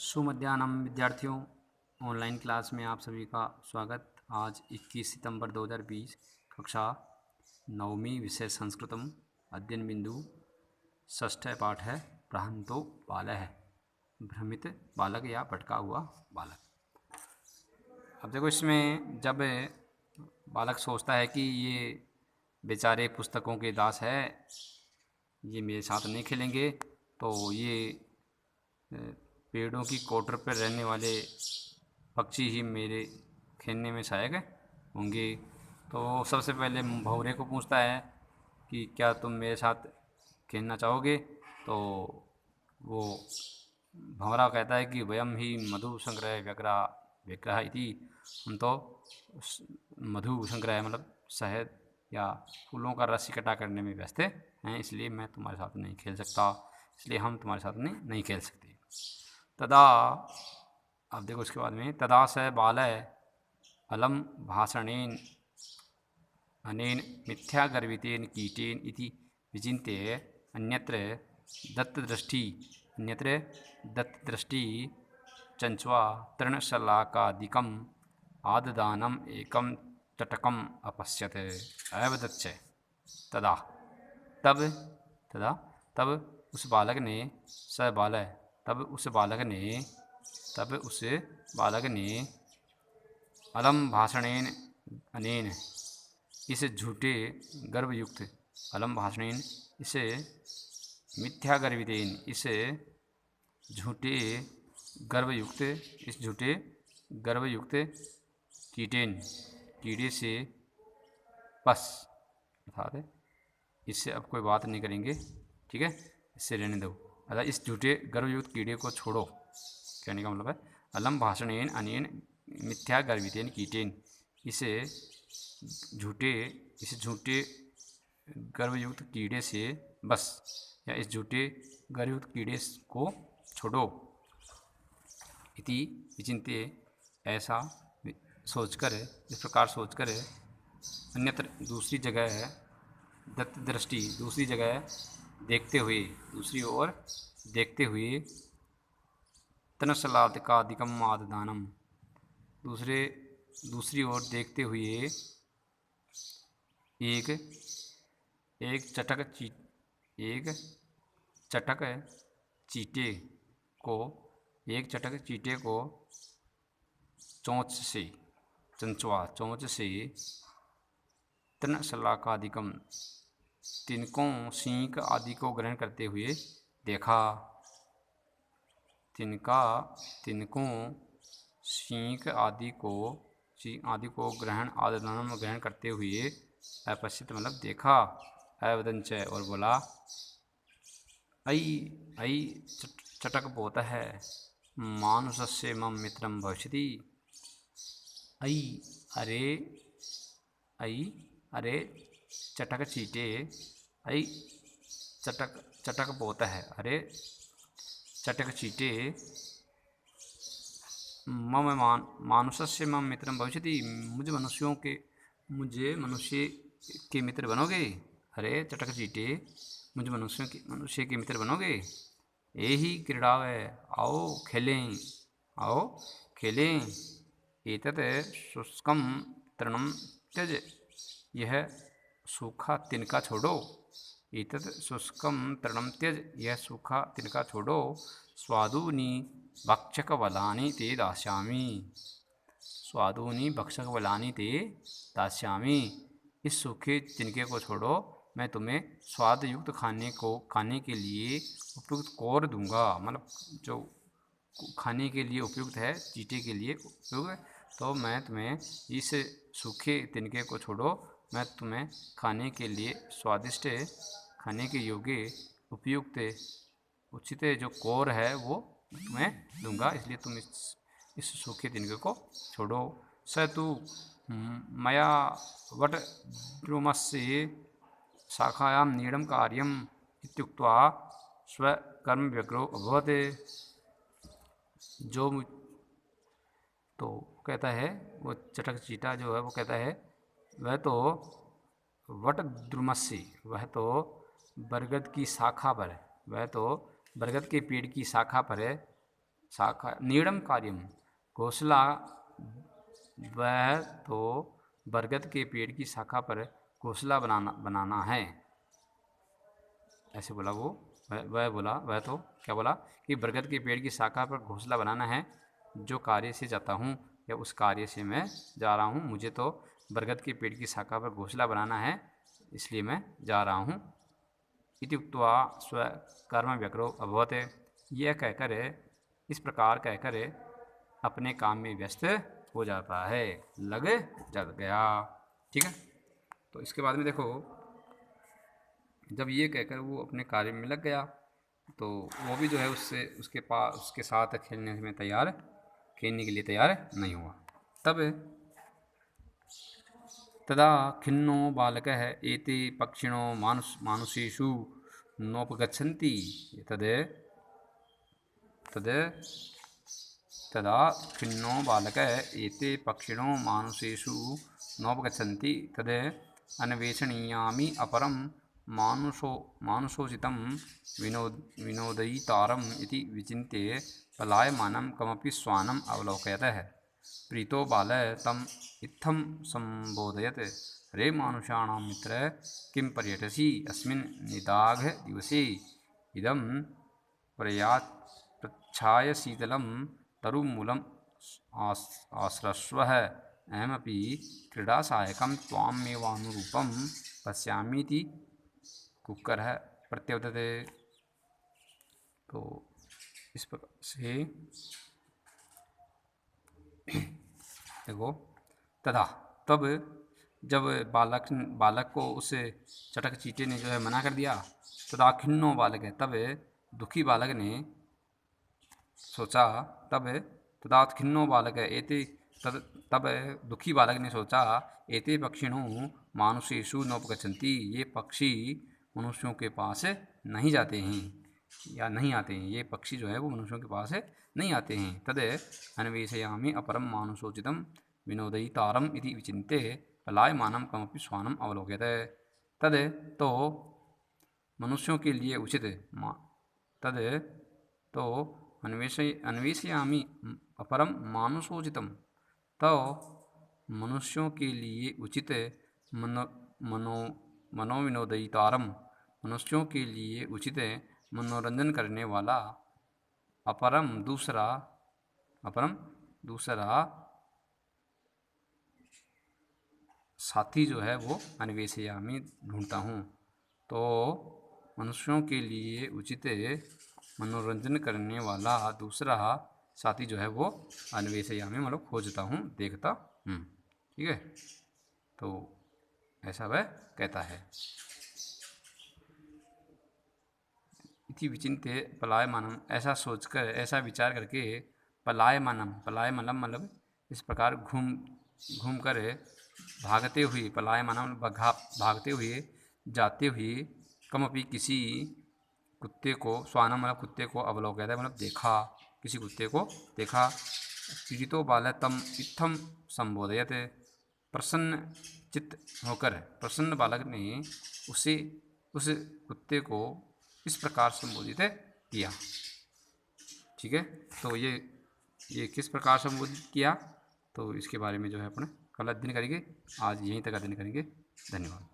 सुमध्याह्नम विद्यार्थियों, online class में आप सभी का स्वागत। आज 21 सितंबर 2020 कक्षा नवमी विषय संस्कृतम अध्ययन बिंदु षष्ठ पाठ है भ्रांतो बालः, भ्रमित बालक या भटका हुआ बालक। अब देखो, इसमें जब बालक सोचता है कि ये बेचारे पुस्तकों के दास है, ये मेरे साथ नहीं खेलेंगे, तो ये पेड़ों की कोटर पर रहने वाले पक्षी ही मेरे खेलने में सहायक होंगे। तो सबसे पहले भंवरे को पूछता है कि क्या तुम मेरे साथ खेलना चाहोगे। तो वो भंवरा कहता है कि वयम ही मधु संग्रह व्यग्रह विग्रह इति, हम तो मधु संग्रह मतलब शहद या फूलों का रस इकट्ठा करने में व्यस्त हैं, इसलिए मैं तुम्हारे साथ नहीं खेल सकता, इसलिए हम तुम्हारे साथ नहीं खेल सकते। तदा, अब देखो इसके बाद में, तदा स बालः अलम भाषणेन अनेन मिथ्यागर्वितेन कीटेन इति विचिन्त्य अन्यत्र दत्तदृष्टि चंच्वा तृणशलाकादिकम् आददानम् एकं तटकम् अपश्यत्। अवदच्च तदा, तब उस बालक ने अलम भाषणेन अनेन, इस झूठे गर्वयुक्त, अलम भाषणेन इसे मिथ्या गर्वितेन, इस झूठे गर्वयुक्त कीड़े से बस, अर्थात इससे अब कोई बात नहीं करेंगे, ठीक है, इससे रहने दो। अर्थात इस झूठे गर्वयुक्त कीड़े को छोड़ो, कहने का मतलब है अलम भाषणेन अनेन मिथ्या गर्वितेन कीटेन, इस झूठे गर्वयुक्त कीड़े से बस, या इस झूठे गर्वयुक्त कीड़े को छोड़ो। इति विचिन्त्य, ऐसा सोचकर, इस प्रकार सोचकर, अन्यत्र दूसरी जगह है, दत्तदृष्टि दूसरी जगह देखते हुए, दूसरी ओर देखते हुए, तृणशलाकादिकम् आददानम, दूसरी ओर देखते हुए एक चटक चीटे को चोंच से तृणशलाकादिकम, तिनकों सींक आदि को ग्रहण करते हुए देखा। तिनकों सींक आदि को ग्रहण करते हुए अपश्यत मतलब देखा। अवदंच, और बोला, ऐ चटक बोतः मानुषस्य मम मित्रं भविष्यति। अरे चटक चीटे, चटक बोतः, अरे चटक चीटे, मानुषस्य मम मित्रं भविष्यति, मुझे मनुष्य के मित्र बनोगे। अरे चटक चीटे, मुझे मनुष्य के मित्र बनोगे। यही क्रीड़ाव, आओ खेलें। एतत् शुष्कं तृणं त्यज, यह सूखा तिनका छोड़ो। एतत् शुष्कं तृणं त्यज, यह सूखा तिनका छोड़ो। स्वादूनि भक्षकबलानि ते दास्यामि, इस सूखे तिनके को छोड़ो, मैं तुम्हें स्वाद युक्त खाने के लिए उपयुक्त कोर दूंगा। मतलब जो खाने के लिए उपयुक्त है, चीटे के लिए उपयुक्त, तो मैं तुम्हें इस सूखे तिनके को छोड़ो, मैं तुम्हें खाने के लिए स्वादिष्ट, खाने के योग्य, उपयुक्त, उचित जो कोर है वो तुम्हें दूंगा, इसलिए तुम इस सूखे तिनके को छोड़ो। स तु मया वटद्रुमस्य शाखायां नीडं कार्यम् इत्युक्त्वा स्वकर्मव्यग्रो अभवत्। तो कहता है, वो चटक चीटा जो है वो कहता है, वह तो वटद्रुमस्य, वह तो बरगद की शाखा पर, वह तो बरगद के पेड़ की शाखा पर शाखा नीडम कार्यम, घोंसला वह तो बरगद के पेड़ की शाखा पर घोंसला बनाना है। ऐसे बोला वो, वह बोला, वह तो क्या बोला कि बरगद के पेड़ की शाखा पर घोंसला बनाना है, जो कार्य से जाता हूँ या उस कार्य से मैं जा रहा हूँ, मुझे तो बरगद के पेड़ की शाखा पर घोंसला बनाना है, इसलिए मैं जा रहा हूँ। इति उक्त्वा स्वकर्म व्यग्रो अभवत, यह कहकर, इस प्रकार कहकर अपने काम में व्यस्त हो जाता है, लग गया। ठीक है, तो इसके बाद में देखो, जब ये कहकर वो अपने कार्य में लग गया तो वो भी जो है उसके साथ खेलने के लिए तैयार नहीं हुआ। तब तदा खिन्नो बालकः एते पक्षिणो मानुषेषु नोपगच्छन्ति तद तदा खिन्नो बालकः एते पक्षिणो मानुषेषु नोपगच्छन्ति तद अन्वेषणीयामि अपरं मानुषोचितं विनोदयितारम् इति विचिन्त्य पलायमानं कमपि श्वानम् अवलोकयतः प्रीतो बालः तम् इत्थं सम्बोधयत्, रे मानुषाणां मित्र, किं पर्यटसि अस्मिन् निदाघदिवसे? इदं प्रच्छाय शीतलं तरुमूलम् आश्रस्वः, अहमपि क्रीडासायकं त्वामेवानुरूपं पश्यामीति कुक्कुरः प्रत्युवाच। तो इस प्रकार से देखो, तथा तब जब बालक को उस चटक चींटी ने जो है मना कर दिया, तथा खिन्नो बालक है, तब दुखी बालक ने सोचा, तथा खिन्नो बालक है एते तब दुखी बालक ने सोचा, एते पक्षिणो मानुषेषु नोपगच्छन्ति, ये पक्षी मनुष्यों के पास नहीं जाते हैं या नहीं आते हैं, ये पक्षी जो है वो मनुष्यों के पास नहीं आते हैं। तद अन्वेषयामि अपरम मानुषोचितं विनोदयितारम् इति विचिन्त्य पलायमानं कमपि श्वानम् अवलोकयत। तद तो मनुष्यों के लिए उचित तद तो अन्वेषयामि अपरम मानुषोचितं, तो मनुष्यों के लिए उचित मनोविनोदयितारम, मनुष्यों के लिए उचित मनोरंजन करने वाला, अपरम दूसरा साथी जो है वो अन्वेषयामी ढूंढता हूँ। तो मनुष्यों के लिए उचित मनोरंजन करने वाला दूसरा साथी जो है वो अन्वेषयामी मतलब खोजता हूँ, देखता हूँ। ठीक है, तो ऐसा वह कहता है। इति विचिन्त्य पलायमानम, ऐसा सोचकर, ऐसा विचार करके, पलायमानम मतलब इस प्रकार घूम कर भागते हुए, पलायमानम भागते हुए, जाते हुए, कमपि किसी कुत्ते को, श्वानम मतलब कुत्ते को, अवलोकयत मतलब देखा, किसी कुत्ते को देखा। पीड़ितो बालः तम इत्थम संबोधयत, प्रसन्न चित्त होकर प्रसन्न बालक ने उस कुत्ते को इस प्रकार संबोधित किया। ठीक है, तो ये किस प्रकार संबोधित किया, तो इसके बारे में जो है अपने कल अध्ययन करेंगे। आज यहीं तक अध्ययन करेंगे। धन्यवाद।